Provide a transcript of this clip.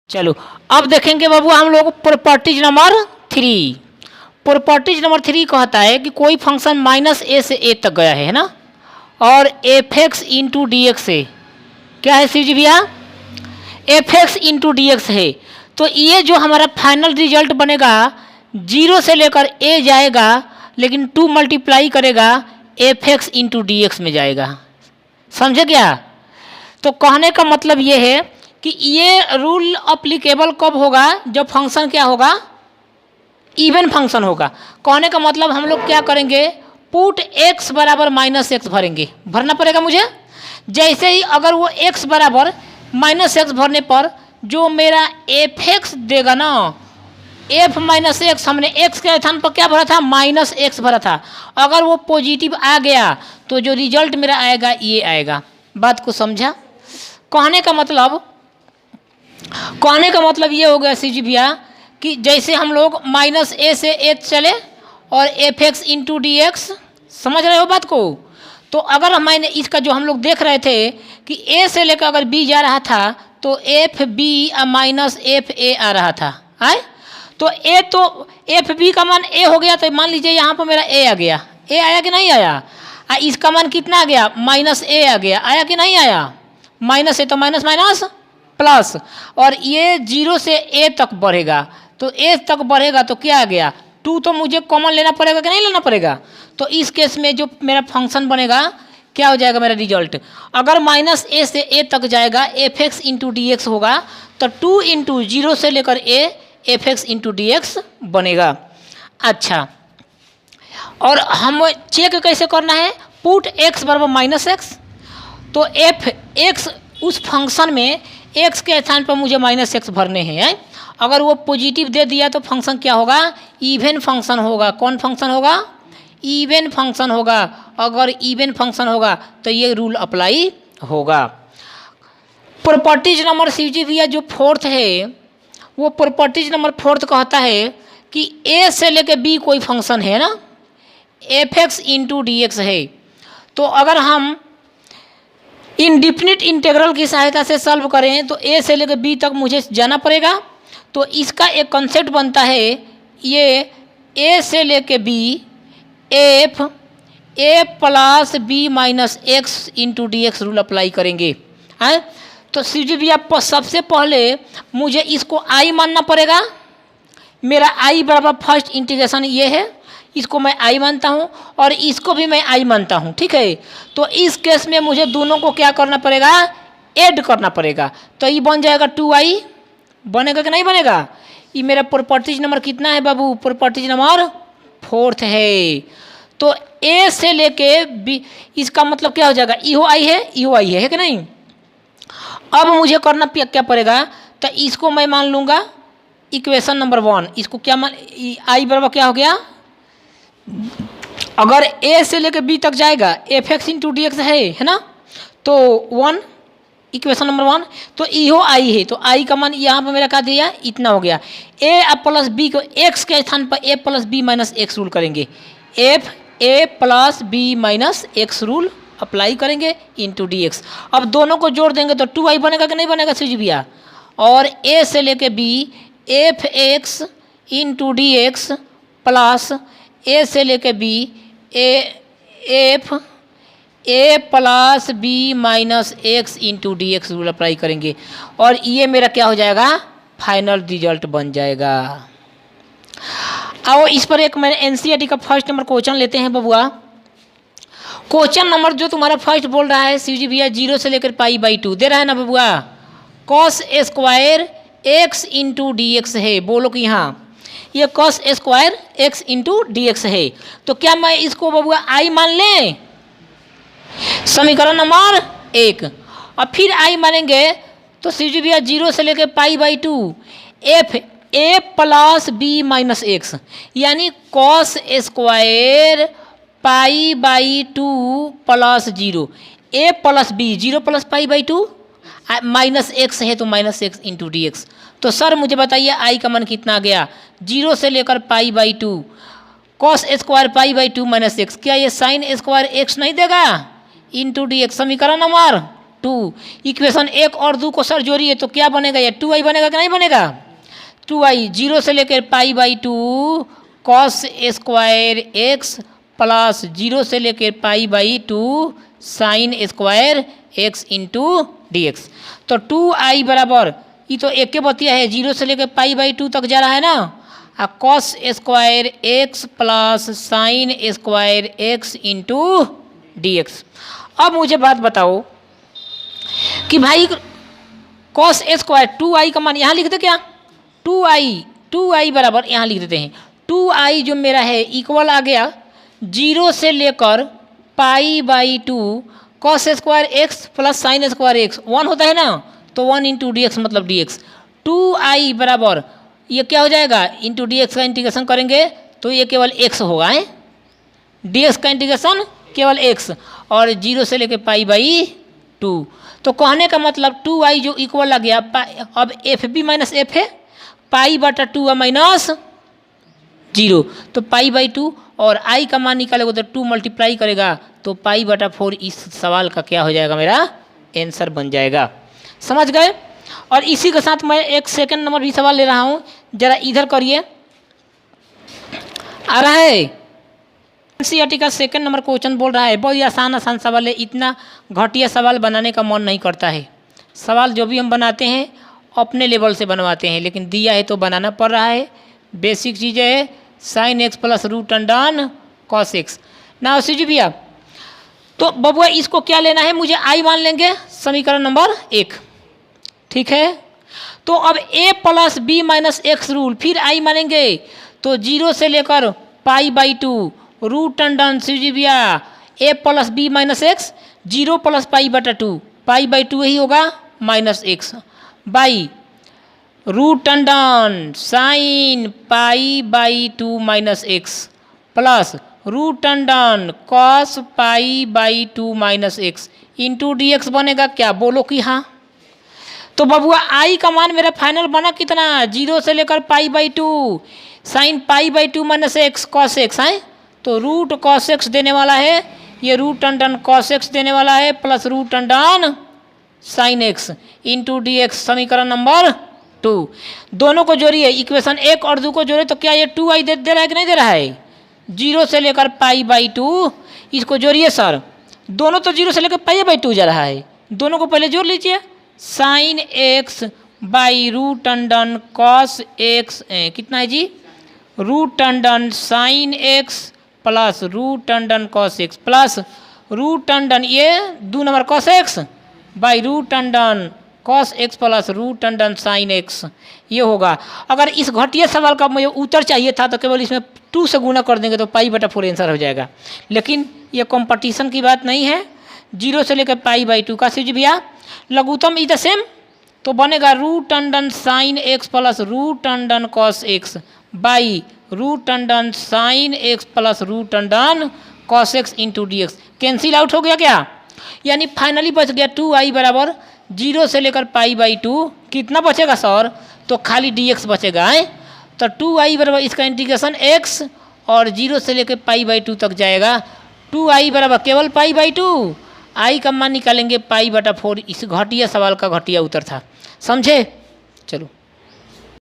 चलो अब देखेंगे बाबू हम लोग प्रॉपर्टीज नंबर 3। प्रॉपर्टीज नंबर 3 कहता है कि कोई फंक्शन माइनस ए से ए तक गया है ना, और F X into D x है, क्या है शिव जी भैया, F X into D x है। तो ये जो हमारा फाइनल रिजल्ट बनेगा 0 से लेकर ए जाएगा, लेकिन 2 मल्टीप्लाई करेगा F X into D x में जाएगा। समझे क्या? तो कहने का मतलब ये है कि ये रूल अप्लीकेबल कब होगा, जब फंक्शन क्या होगा, इवन फंक्शन होगा। कहने का मतलब हम लोग क्या करेंगे, पुट x बराबर माइनस एक्स भरेंगे, भरना पड़ेगा मुझे। जैसे ही अगर वो x बराबर माइनस एक्स भरने पर जो मेरा एफ एक्स देगा ना, एफ माइनस एक्स, हमने x के स्थान पर क्या भरा था, माइनस एक्स भरा था। अगर वो पॉजिटिव आ गया तो जो रिजल्ट मेरा आएगा ये आएगा। बात को समझा? कहने का मतलब ये हो गया सी जी भैया कि जैसे हम लोग माइनस ए से ए चले और F X into D x, समझ रहे हो बात को? तो अगर मैंने इसका जो हम लोग देख रहे थे कि ए से लेकर अगर बी जा रहा था तो F B minus F A आ रहा था, आए तो ए, तो एफ बी का मान ए हो गया, तो मान लीजिए यहाँ पर मेरा ए आ गया, ए आया कि नहीं आया? इसका मान कितना आ गया, माइनस ए आ गया, आया कि नहीं आया? माइनस ए तो माइनस माइनस प्लस, और ये 0 से ए तक बढ़ेगा, तो ए तक बढ़ेगा तो क्या आ गया, 2 तो मुझे कॉमन लेना पड़ेगा कि नहीं लेना पड़ेगा? तो इस केस में जो मेरा फंक्शन बनेगा क्या हो जाएगा मेरा रिजल्ट, अगर माइनस ए से ए तक जाएगा F X into D x होगा, तो 2 इंटू 0 से लेकर A F X into D x बनेगा। अच्छा, और हम चेक कैसे करना है, पुट एक्स बराबर माइनस एक्स, तो एफ एक्स उस फंक्शन में एक्स के स्थान पर मुझे माइनस एक्स भरने हैं। अगर वो पॉजिटिव दे दिया तो फंक्शन क्या होगा, इवन फंक्शन होगा। कौन फंक्शन होगा, इवन फंक्शन होगा। अगर इवन फंक्शन होगा तो ये रूल अप्लाई होगा। प्रॉपर्टीज नंबर सी जी भैया जो 4th है, वो प्रॉपर्टीज नंबर 4th कहता है कि ए से लेके बी कोई फंक्शन है ना, F X into D x है, तो अगर हम इंडिफिनिट इंटीग्रल की सहायता से सॉल्व करें तो ए से लेकर बी तक मुझे जाना पड़ेगा। तो इसका एक कॉन्सेप्ट बनता है, ये ए से लेके B F A plus B minus x into D x rule apply करेंगे, हैं? तो सी जी भैया सबसे पहले मुझे इसको आई मानना पड़ेगा। मेरा आई बराबर फर्स्ट इंटीग्रेशन ये है, इसको मैं आई मानता हूँ और इसको भी मैं आई मानता हूँ, ठीक है। तो इस केस में मुझे दोनों को क्या करना पड़ेगा, ऐड करना पड़ेगा। तो ये बन जाएगा 2i, बनेगा कि नहीं बनेगा? ये मेरा प्रॉपर्टीज नंबर कितना है बाबू, प्रॉपर्टीज नंबर 4th है। तो ए से लेके बी, इसका मतलब क्या हो जाएगा, इहो आई है कि नहीं? अब मुझे करना क्या पड़ेगा, तो इसको मैं मान लूँगा इक्वेशन नंबर 1, इसको क्या मान, आई बराबर क्या हो गया, अगर ए से लेकर बी तक जाएगा F X into D x है ना, तो 1 इक्वेशन नंबर 1, तो इहो आई है, तो आई का मान यहाँ पर मेरा क्या दिया, इतना हो गया। ए प्लस बी को एक्स के स्थान पर A plus B minus x rule करेंगे, एफ ए plus B minus x rule apply करेंगे इंटू डी एक्स। अब दोनों को जोड़ देंगे तो 2i बनेगा कि नहीं बनेगा सी जी भैया? और ए से लेके B F X into D X plus A से लेके B F A plus B minus x into D x rule apply करेंगे, और ये मेरा क्या हो जाएगा, फाइनल रिजल्ट बन जाएगा। आओ इस पर एक मैंने एनसीईआरटी का फर्स्ट नंबर क्वेश्चन लेते हैं बबुआ। क्वेश्चन नंबर जो तुम्हारा फर्स्ट बोल रहा है शिव जी भैया 0 से लेकर π/2 दे रहा है ना बबुआ, cos square x into D x है। बोलो कि हाँ ये cos square x into D x है, तो क्या मैं इसको बबुआ आई मान लें, समीकरण नंबर 1। और फिर आई मानेंगे तो शिव जी भैया 0 से लेकर π/2 एफ ए प्लस बी माइनस एक्स, यानी cos square π/2 plus 0 A plus B, 0 plus π/2 minus X है तो minus x into D X. तो सर मुझे बताइए आई का मान कितना आ गया, 0 से लेकर π/2 कॉस स्क्वायर π/2 माइनस एक्स, क्या ये साइन स्क्वायर एक्स नहीं देगा इंटू डी एक्स, समीकरण नंबर 2। इक्वेशन 1 और 2 को सर जोड़िए तो क्या बनेगा, ये 2i बनेगा कि नहीं बनेगा। 2i 0 से लेकर पाई by 2 cos square x plus 0 से लेकर पाई by 2 sine square x into D X. तो 2i बराबर ये तो एक के बतिया है, 0 से लेकर पाई बाई 2 तक जा रहा है ना, और cos square x plus sine square x into D X. अब मुझे बात बताओ कि भाई कॉस स्क्वायर 2i का मान यहाँ लिख दे क्या, 2i बराबर यहाँ लिख देते हैं 2i जो मेरा है इक्वल आ गया 0 से लेकर पाई by 2 cos square x plus sine square x 1 होता है ना, तो 1 इंटू डी एक्स मतलब डी एक्स। 2i बराबर ये क्या हो जाएगा, इंटू डी एक्स का इंटीग्रेशन करेंगे तो ये केवल x होगा है, डी एक्स का इंटीग्रेशन केवल x और 0 से लेकर पाई बाई 2। तो कहने का मतलब 2i जो इक्वल आ गया, अब एफ बी माइनस एफ है, पाई बटा 2 माइनस 0, तो पाई बाई 2 और i का मान निकालेगा तो 2 मल्टीप्लाई करेगा तो पाई बटा 4 इस सवाल का क्या हो जाएगा, मेरा आंसर बन जाएगा। समझ गए। और इसी के साथ मैं एक सेकंड नंबर भी सवाल ले रहा हूँ, जरा इधर करिए, आ रहा है एनसीईआरटी का सेकंड नंबर क्वेश्चन बोल रहा है, बहुत ही आसान सवाल है, इतना घटिया सवाल बनाने का मन नहीं करता है। सवाल जो भी हम बनाते हैं अपने लेवल से बनवाते हैं, लेकिन दिया है तो बनाना पड़ रहा है। बेसिक चीज़ें है sign x plus root under cos x. ना जी भैया, तो बबुआ इसको क्या लेना है, मुझे आई मान लेंगे समीकरण नंबर 1, ठीक है। तो अब a plus B minus x rule, फिर आई मानेंगे तो 0 से लेकर पाई बाई 2 रूट अंडन जी भैया a plus B minus x 0 plus pi बटा 2 पाई बाई 2 ही होगा minus x by root under sine pi by 2 minus x plus root under cos pi by 2 minus x into D x बनेगा क्या, बोलो कि हाँ। तो बबुआ आई का मान मेरा फाइनल बना कितना, 0 से लेकर पाई by 2 sign pi by 2 minus x cos x है, तो रूट कॉस एक्स देने वाला है, ये रूट अंडन कॉस एक्स देने वाला है plus root under sine x into D x समीकरण नंबर 2। दोनों को जोड़िए, इक्वेशन 1 और 2 को जोड़े तो क्या ये 2i दे रहा है कि नहीं दे रहा है, 0 से लेकर पाई बाई 2, इसको जोड़िए सर, दोनों तो 0 से लेकर पाई बाई 2 जा रहा है, दोनों को पहले जोड़ लीजिए, sine x by root under cos x कितना है जी, root under sine x plus root under cos x plus root under ये 2 number cos x by root under cos x plus root under sine x, ये होगा। अगर इस घटिया सवाल का मुझे उत्तर चाहिए था तो केवल इसमें 2 से गुना कर देंगे तो पाई बटा 4 आंसर हो जाएगा, लेकिन ये कंपटीशन की बात नहीं है। 0 से लेकर पाई बाई 2 का जी भैया लघुत्तम इज द सेम, तो बनेगा root under sine x plus root under cos x by root under sine x plus root under cos x into D x. Cancel out हो गया क्या, यानी फाइनली बच गया 2i बराबर 0 से लेकर पाई बाई 2, कितना बचेगा सर, तो खाली डी एक्स बचेगा है, तो 2i बराबर इसका इंटीग्रेशन x और 0 से लेकर पाई बाई 2 तक जाएगा, 2i बराबर केवल पाई बाई 2, आई का मान निकालेंगे पाई बटा 4। इस घटिया सवाल का घटिया उत्तर था, समझे।